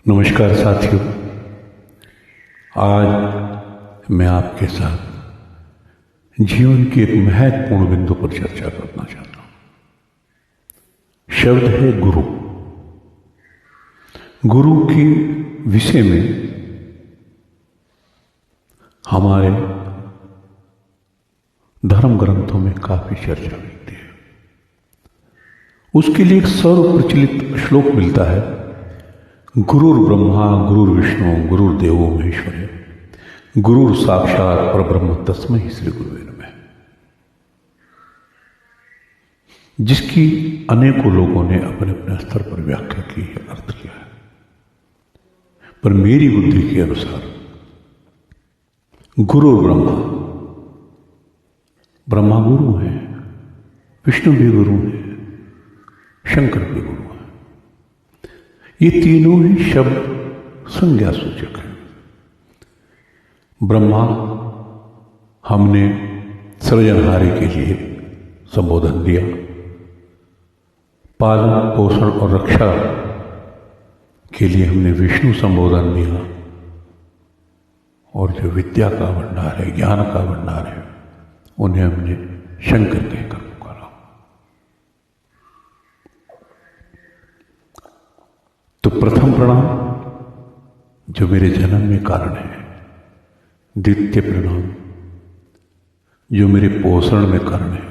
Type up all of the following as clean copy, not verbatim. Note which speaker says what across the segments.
Speaker 1: नमस्कार साथियों, आज मैं आपके साथ जीवन के एक महत्वपूर्ण बिंदु पर चर्चा करना चाहता हूं। शब्द है गुरु। गुरु के विषय में हमारे धर्म ग्रंथों में काफी चर्चा मिलती है। उसके लिए एक सर्व प्रचलित श्लोक मिलता है, गुरुर ब्रह्मा गुरुर विष्णु गुरुर्देवो महेश्वर गुरुर साक्षात परब्रह्म तस्मै श्री गुरुवे नमः, जिसकी अनेकों लोगों ने अपने अपने स्तर पर व्याख्या की है, अर्थ किया है। पर मेरी बुद्धि के अनुसार गुरुर ब्रह्मा, ब्रह्मा गुरु हैं, विष्णु भी गुरु हैं, शंकर भी गुरु हैं। ये तीनों ही शब्द संज्ञा सूचक हैं। ब्रह्मा हमने सृजनहारी के लिए संबोधन दिया, पालन पोषण और रक्षा के लिए हमने विष्णु संबोधन दिया, और जो विद्या का भंडार है, ज्ञान का भंडार है, उन्हें हमने शंकर कहकर पुकारा। तो प्रथम प्रणाम जो मेरे जन्म में कारण है, द्वितीय प्रणाम जो मेरे पोषण में कारण है,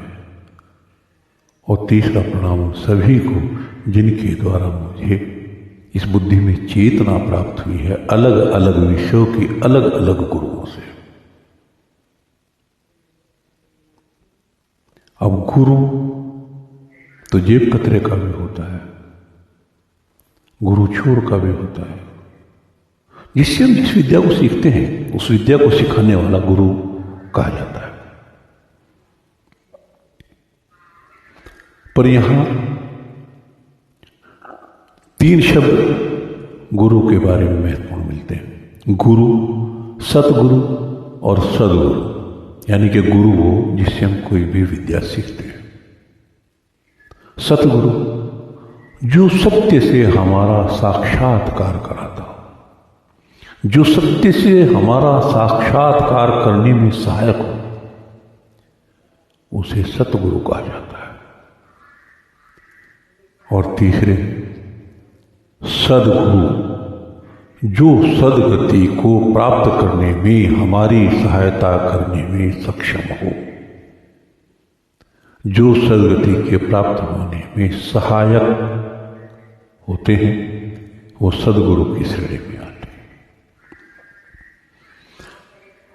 Speaker 1: और तीसरा प्रणाम सभी को जिनके द्वारा मुझे इस बुद्धि में चेतना प्राप्त हुई है, अलग अलग विषयों की अलग अलग गुरुओं से। अब गुरु तो जेब कतरे का भी होता है, गुरु चोर का भी होता है। जिससे हम जिस विद्या को सीखते हैं उस विद्या को सिखाने वाला गुरु कहा जाता है। पर यहां तीन शब्द गुरु के बारे में महत्वपूर्ण मिलते हैं। गुरु, सतगुरु और सदगुरु, यानी कि गुरु वो जिससे हम कोई भी विद्या सीखते हैं। सतगुरु जो सत्य से हमारा साक्षात्कार कराता हो, जो सत्य से हमारा साक्षात्कार करने में सहायक हो, उसे सतगुरु कहा जाता है। और तीसरे सदगुरु जो सदगति को प्राप्त करने में हमारी सहायता करने में सक्षम हो, जो सदगति के प्राप्त होने में सहायक होते हैं, वो सदगुरु की श्रेणी में आते हैं।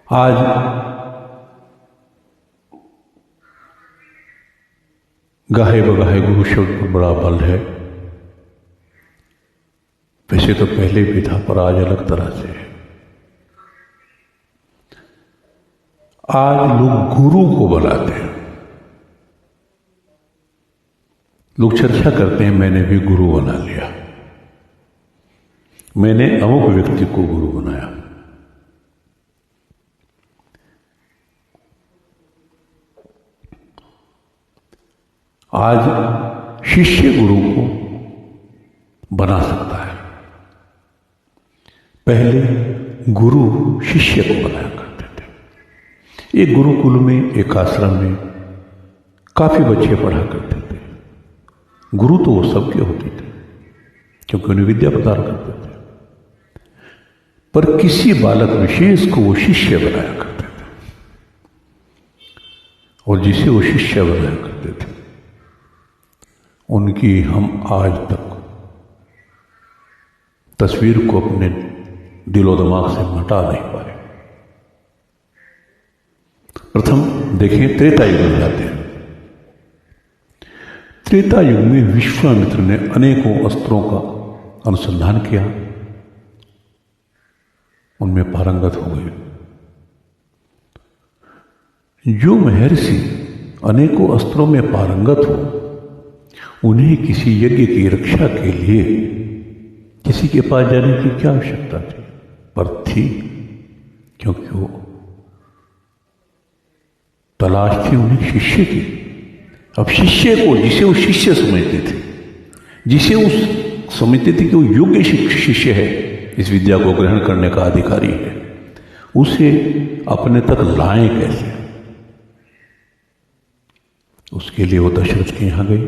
Speaker 1: आज गाहे बगाहे गुरु शब्द पर बड़ा बल है। वैसे तो पहले भी था, पर आज अलग तरह से है। आज लोग गुरु को बनाते हैं। लोग चर्चा करते हैं, मैंने भी गुरु बना लिया, मैंने अमुक व्यक्ति को गुरु बनाया। आज शिष्य गुरु को बना सकता है। पहले गुरु शिष्य को बनाया करते थे। एक गुरुकुल में, एक आश्रम में काफी बच्चे पढ़ा करते थे। गुरु तो वो सबके होते थे, क्योंकि उन्हें विद्या प्रदान करते थे। पर किसी बालक विशेष को वो शिष्य बनाया करते थे, और जिसे वो शिष्य बनाया करते थे, उनकी हम आज तक तस्वीर को अपने दिलो दिमाग से मिटा नहीं पाए। प्रथम देखें, त्रेता युग में जाते हैं। त्रेता युग में विश्वामित्र ने अनेकों अस्त्रों का अनुसंधान किया, उनमें पारंगत हो गए। जो महर्षि अनेकों अस्त्रों में पारंगत हो, उन्हें किसी यज्ञ की रक्षा के लिए किसी के पास जाने की क्या आवश्यकता थी? पर थी, क्योंकि वो तलाश थी उन्हें शिष्य की। अब शिष्य को, जिसे वो शिष्य समझते थे, जिसे उस समझते थे कि वो योग्य शिष्य है, इस विद्या को ग्रहण करने का अधिकारी है, उसे अपने तक लाएं कैसे। उसके लिए वो दशरथ के यहां गए,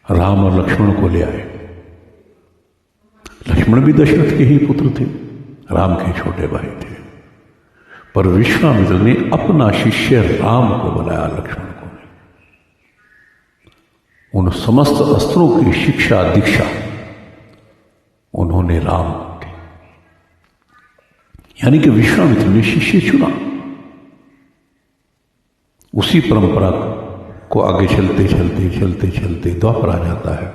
Speaker 1: राम और लक्ष्मण को ले आए। लक्ष्मण भी दशरथ के ही पुत्र थे, राम के छोटे भाई थे, पर विश्वामित्र ने अपना शिष्य राम को बुलाया, लक्ष्मण को नहीं। उन समस्त अस्त्रों की शिक्षा दीक्षा उन्होंने राम को दी, यानी कि विश्वामित्र ने शिष्य चुना। उसी परंपरा को आगे चलते चलते चलते चलते द्वापर आ जाता है।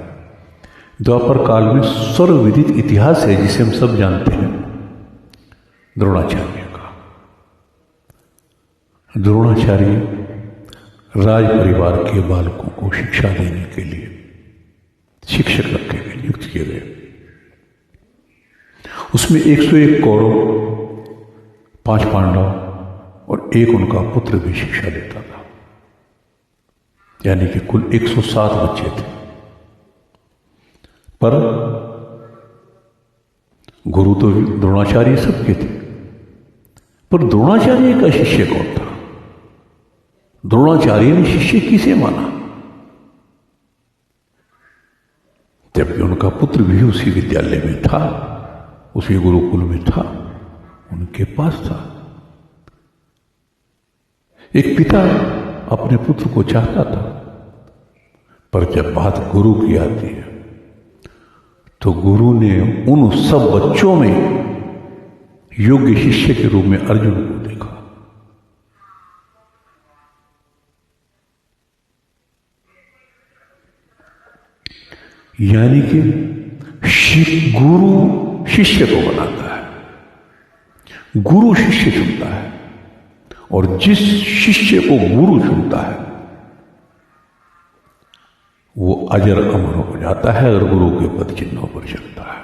Speaker 1: द्वापर काल में सर्वविदित इतिहास है जिसे हम सब जानते हैं, द्रोणाचार्य का। द्रोणाचार्य राज परिवार के बालकों को शिक्षा देने के लिए शिक्षक रखे गए, नियुक्त किए गए। उसमें 101 कौरव, 5 पांडव और 1 उनका पुत्र भी शिक्षा देता था, यानी कि कुल 107 बच्चे थे। पर गुरु तो द्रोणाचार्य सबके थे, पर द्रोणाचार्य का शिष्य कौन था? द्रोणाचार्य ने शिष्य किसे माना? जबकि उनका पुत्र भी उसी विद्यालय में था, उसी गुरुकुल में था, उनके पास था। एक पिता अपने पुत्र को चाहता था, पर जब बात गुरु की आती है तो गुरु ने उन सब बच्चों में योग्य शिष्य के रूप में अर्जुन को देखा। यानी कि गुरु शिष्य को बनाता है, गुरु शिष्य चुनता है, और जिस शिष्य को गुरु चुनता है वो अजर अमर हो जाता है और गुरु के पद चिन्हों पर चलता है।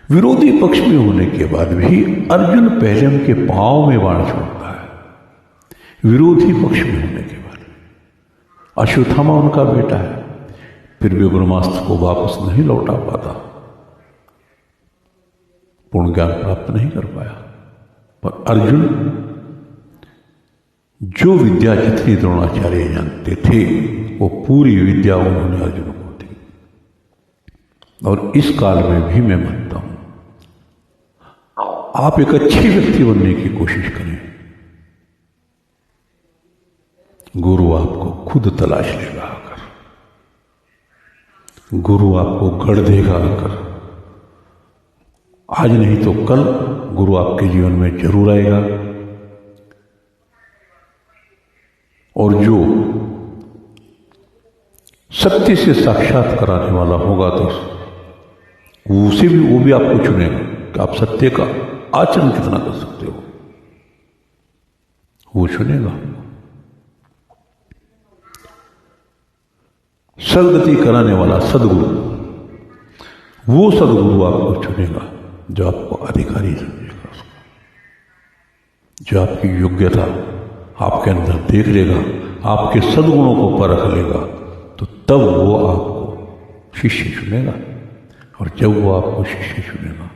Speaker 1: विरोधी पक्ष में होने के बाद भी अर्जुन पहले उनके पांव में बाण छोड़ता है। विरोधी पक्ष में होने के बाद अश्वत्थामा उनका बेटा है, फिर भी ब्रह्मास्त्र को वापस नहीं लौटा पाता, पूर्ण ज्ञान प्राप्त नहीं कर पाया। पर अर्जुन जो विद्या जितनी द्रोणाचार्य जानते थे वो पूरी विद्या उन्होंने अर्जुन को दी। और इस काल में भी मैं मानता हूं आप एक अच्छे व्यक्ति बनने की कोशिश करें, गुरु आपको खुद तलाश लेगा आकर, गुरु आपको गढ़ देगा आकर। आज नहीं तो कल गुरु आपके जीवन में जरूर आएगा। और जो सत्य से साक्षात कराने वाला होगा तो उसे भी वो भी आपको चुनेगा कि आप सत्य का आचरण कितना कर सकते हो, वो चुनेगा। सदगति कराने वाला सदगुरु, वो सदगुरु आपको चुनेगा जो आपको अधिकारी समझेगा, जो आपकी योग्यता आपके अंदर देख लेगा, आपके सद्गुणों को परख लेगा, तो तब वो आपको शिष्य चुनेगा। और जब वो आपको शिष्य चुनेगा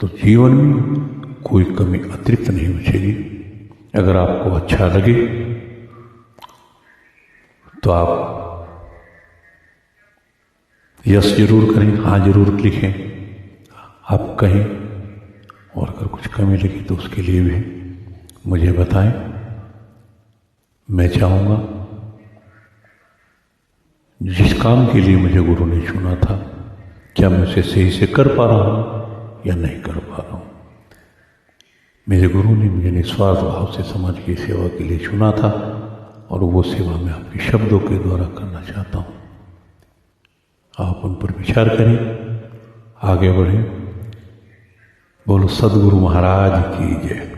Speaker 1: तो जीवन में कोई कमी अतिरिक्त नहीं बचेगी। अगर आपको अच्छा लगे तो आप यस जरूर करें, हाँ जरूर लिखें। आप कहें, और अगर कुछ कमी लगी तो उसके लिए भी मुझे बताएं। मैं चाहूँगा जिस काम के लिए मुझे गुरु ने चुना था, क्या मैं उसे सही से कर पा रहा हूँ या नहीं कर पा रहा हूँ। मेरे गुरु ने मुझे निस्वार्थ भाव से समाज की सेवा के लिए चुना था, और वो सेवा मैं आपके शब्दों के द्वारा करना चाहता हूँ। आप उन पर विचार करें, आगे बढ़ें। बोलो सद्गुरु महाराज की जय।